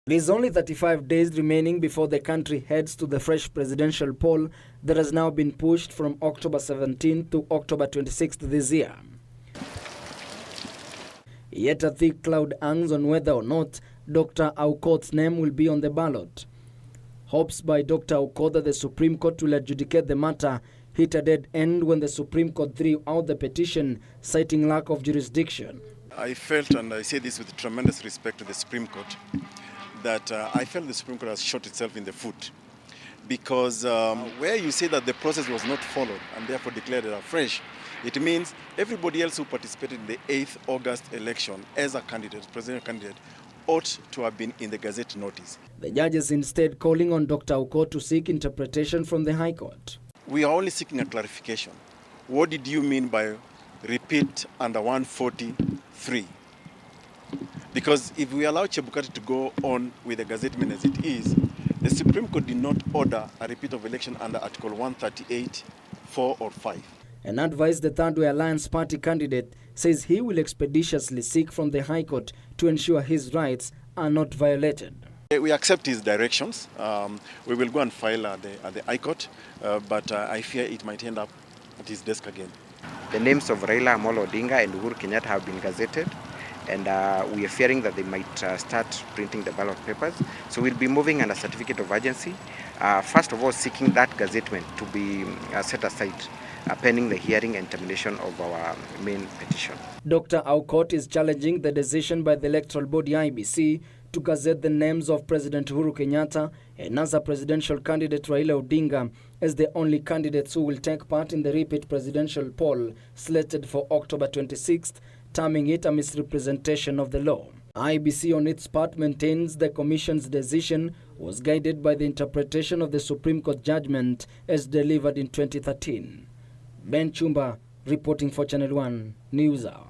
It is only 35 days remaining before the country heads to the fresh presidential poll that has now been pushed from October 17th to October 26th this year. Yet a thick cloud hangs on whether or not Dr. Aukot's name will be on the ballot. Hopes by Dr. Aukot that the Supreme Court will adjudicate the matter hit a dead end when the Supreme Court threw out the petition, citing lack of jurisdiction. I felt, and I say this with tremendous respect to the Supreme Court, that I felt the Supreme Court has shot itself in the foot. Because where you say that the process was not followed and therefore declared it afresh, it means everybody else who participated in the 8th August election as a candidate, presidential candidate, ought to have been in the Gazette notice. The judges instead calling on Dr. Aukot to seek interpretation from the High Court. We are only seeking a clarification. What did you mean by repeat under 143? Because if we allow Chebukati to go on with the gazettement as it is, the Supreme Court did not order a repeat of election under Article 138, 4 or 5. An advice the Thirdway Alliance party candidate says he will expeditiously seek from the High Court to ensure his rights are not violated. We accept his directions. We will go and file at the High Court, but I fear it might end up at his desk again. The names of Raila Amolo Odinga and Uhuru Kenyatta have been gazetted, and we are fearing that they might start printing the ballot papers. So we'll be moving under certificate of urgency. First of all, seeking that gazettement to be set aside pending the hearing and termination of our main petition. Dr. Aukot is challenging the decision by the electoral body IBC to gazette the names of President Uhuru Kenyatta and NASA presidential candidate Raila Odinga as the only candidates who will take part in the repeat presidential poll slated for October 26th, terming it a misrepresentation of the law. IBC on its part maintains the Commission's decision was guided by the interpretation of the Supreme Court judgment as delivered in 2013. Ben Chumba reporting for Channel 1 News Hour.